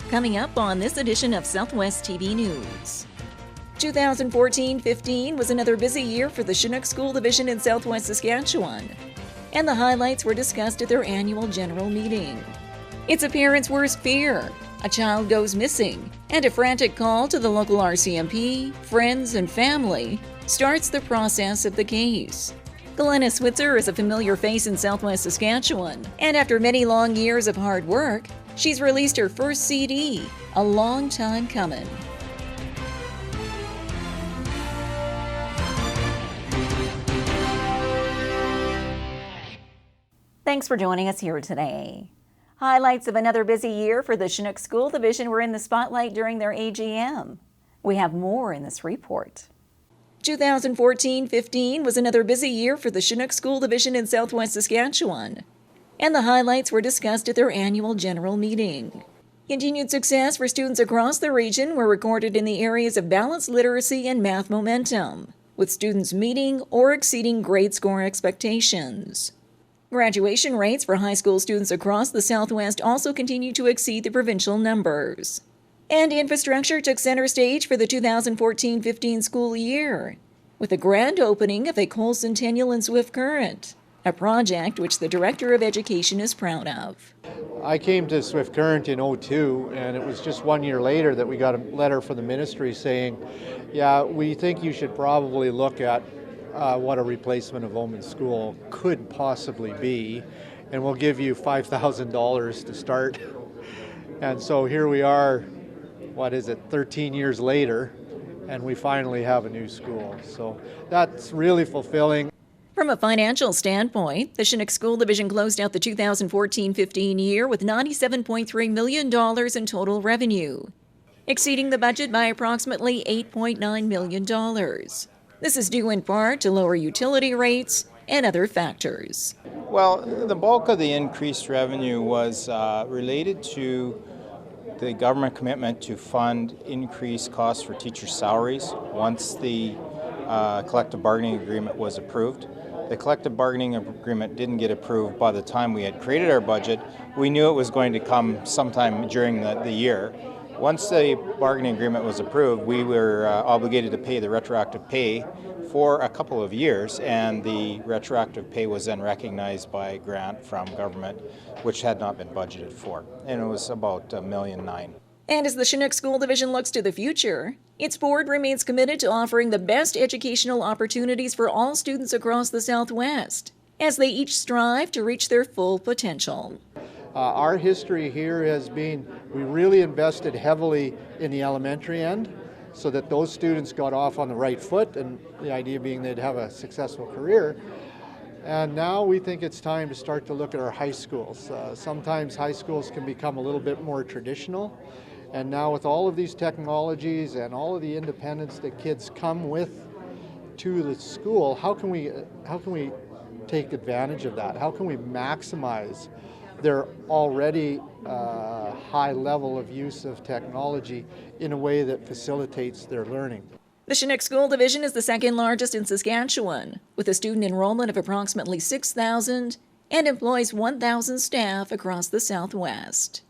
Coming up on this edition of Southwest TV News. 2014-15 was another busy year for the Chinook School Division in Southwest Saskatchewan, and the highlights were discussed at their annual general meeting. It's a parent's worst fear. A child goes missing, and a frantic call to the local RCMP, friends, and family starts the process of the case. Glenna Switzer is a familiar face in Southwest Saskatchewan, and after many long years of hard work, she's released her first CD, a long time coming. Thanks for joining us here today. Highlights of another busy year for the Chinook School Division were in the spotlight during their AGM. We have more in this report. 2014-15 was another busy year for the Chinook School Division in Southwest Saskatchewan, and the highlights were discussed at their annual general meeting. Continued success for students across the region were recorded in the areas of balanced literacy and math momentum, with students meeting or exceeding grade score expectations. Graduation rates for high school students across the Southwest also continue to exceed the provincial numbers. And infrastructure took center stage for the 2014-15 school year, with the grand opening of a coal centennial in Swift Current, a project which the Director of Education is proud of. I came to Swift Current in '02, and it was just 1 year later that we got a letter from the ministry saying, yeah, we think you should probably look at what a replacement of Omen's School could possibly be, and we'll give you $5,000 to start. And so here we are, 13 years later, and we finally have a new school. So that's really fulfilling. From a financial standpoint, the Chinook School Division closed out the 2014-15 year with $97.3 million in total revenue, exceeding the budget by approximately $8.9 million. This is due in part to lower utility rates and other factors. Well, the bulk of the increased revenue was related to the government commitment to fund increased costs for teacher salaries once the collective bargaining agreement was approved. The collective bargaining agreement didn't get approved by the time we had created our budget. We knew it was going to come sometime during the year. Once the bargaining agreement was approved, we were obligated to pay the retroactive pay for a couple of years, and the retroactive pay was then recognized by a grant from government, which had not been budgeted for, and it was about $1.9 million. And as the Chinook School Division looks to the future, its board remains committed to offering the best educational opportunities for all students across the Southwest, as they each strive to reach their full potential. Our history here has been, we really invested heavily in the elementary end so that those students got off on the right foot, and the idea being they'd have a successful career. And now we think it's time to start to look at our high schools. Sometimes high schools can become a little bit more traditional, and now with all of these technologies and all of the independence that kids come with to the school, how can we take advantage of that? How can we maximize their already high level of use of technology in a way that facilitates their learning? The Chinook School Division is the second largest in Saskatchewan, with a student enrollment of approximately 6,000 and employs 1,000 staff across the Southwest.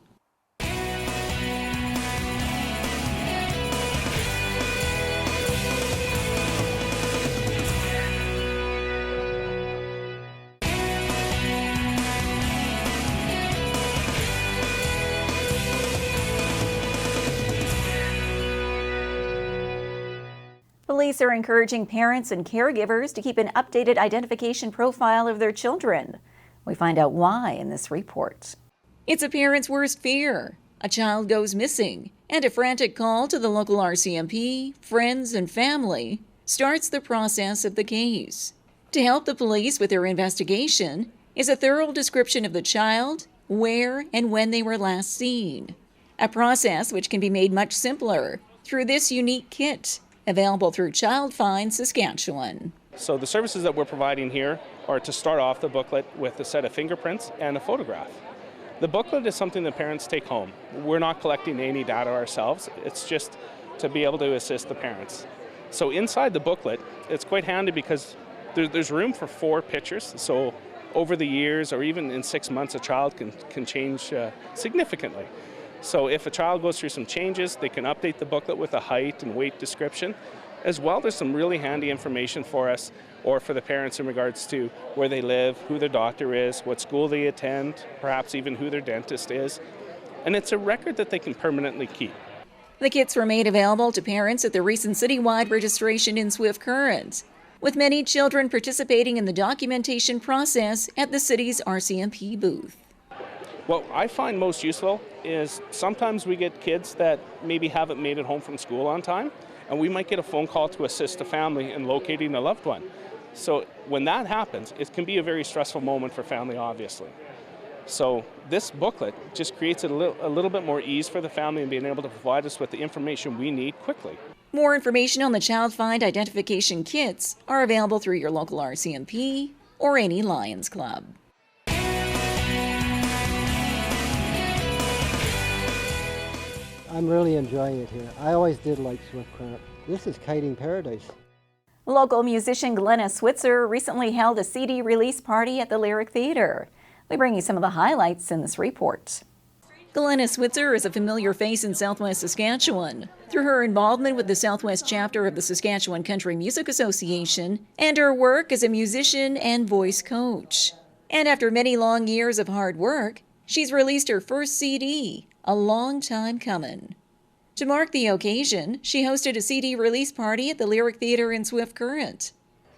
Police are encouraging parents and caregivers to keep an updated identification profile of their children. We find out why in this report. It's a parent's worst fear. A child goes missing, and a frantic call to the local RCMP, friends, and family starts the process of the case. To help the police with their investigation is a thorough description of the child, where and when they were last seen. A process which can be made much simpler through this unique kit, available through Child Find Saskatchewan. So the services that we're providing here are to start off the booklet with a set of fingerprints and a photograph. The booklet is something that parents take home. We're not collecting any data ourselves. It's just to be able to assist the parents. So inside the booklet, it's quite handy because there's room for 4 pictures. So over the years or even in 6 months, a child can change significantly. So if a child goes through some changes, they can update the booklet with a height and weight description. As well, there's some really handy information for us or for the parents in regards to where they live, who their doctor is, what school they attend, perhaps even who their dentist is. And it's a record that they can permanently keep. The kits were made available to parents at the recent citywide registration in Swift Current, with many children participating in the documentation process at the city's RCMP booth. What I find most useful is sometimes we get kids that maybe haven't made it home from school on time, and we might get a phone call to assist a family in locating a loved one. So when that happens, it can be a very stressful moment for family, obviously. So this booklet just creates a little bit more ease for the family in being able to provide us with the information we need quickly. More information on the Child Find Identification Kits are available through your local RCMP or any Lions Club. I'm really enjoying it here. I always did like Swift Current. This is kiting paradise. Local musician Glenna Switzer recently held a CD release party at the Lyric Theatre. We bring you some of the highlights in this report. Glenna Switzer is a familiar face in Southwest Saskatchewan through her involvement with the Southwest chapter of the Saskatchewan Country Music Association and her work as a musician and voice coach. And after many long years of hard work, she's released her first CD, a long time coming. To mark the occasion, she hosted a CD release party at the Lyric Theatre in Swift Current,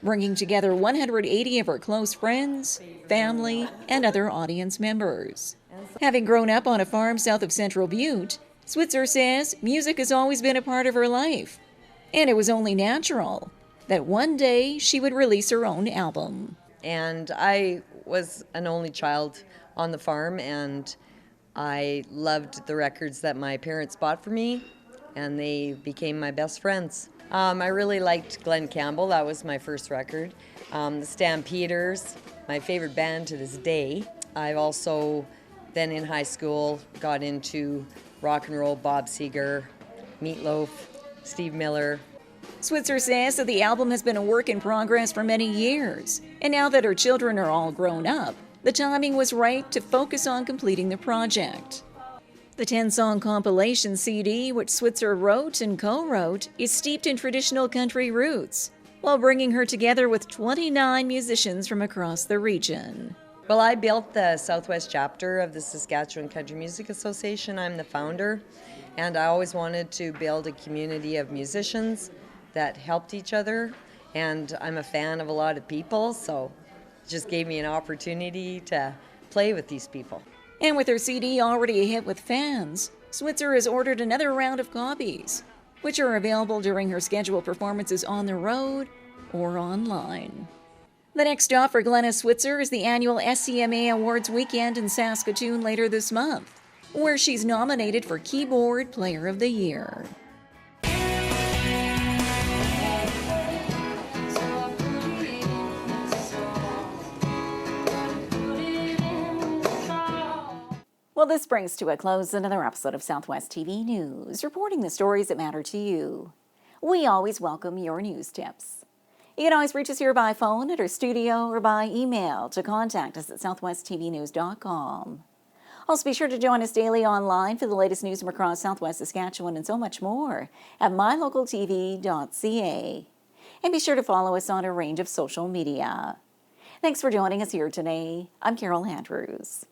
bringing together 180 of her close friends, family, and other audience members. Having grown up on a farm south of Central Butte, Switzer says music has always been a part of her life, and it was only natural that one day she would release her own album. And I was an only child on the farm, and I loved the records that my parents bought for me, and they became my best friends. I really liked Glenn Campbell. That was my first record. The Stampeders, my favorite band to this day. I've also, then in high school, got into rock and roll, Bob Seger, Meatloaf, Steve Miller. Switzer says that the album has been a work in progress for many years, and now that her children are all grown up, the timing was right to focus on completing the project. The 10-song compilation CD, which Switzer wrote and co-wrote, is steeped in traditional country roots, while bringing her together with 29 musicians from across the region. Well, I built the Southwest chapter of the Saskatchewan Country Music Association. I'm the founder, and I always wanted to build a community of musicians that helped each other, and I'm a fan of a lot of people, so it just gave me an opportunity to play with these people. And with her CD already a hit with fans, Switzer has ordered another round of copies, which are available during her scheduled performances on the road or online. The next stop for Glenna Switzer is the annual SCMA Awards weekend in Saskatoon later this month, where she's nominated for Keyboard Player of the Year. Well, this brings to a close another episode of Southwest TV News, reporting the stories that matter to you. We always welcome your news tips. You can always reach us here by phone at our studio or by email to contact us at southwesttvnews.com. Also, be sure to join us daily online for the latest news from across Southwest Saskatchewan and so much more at MyLocalTV.ca. And be sure to follow us on a range of social media. Thanks for joining us here today. I'm Carol Andrews.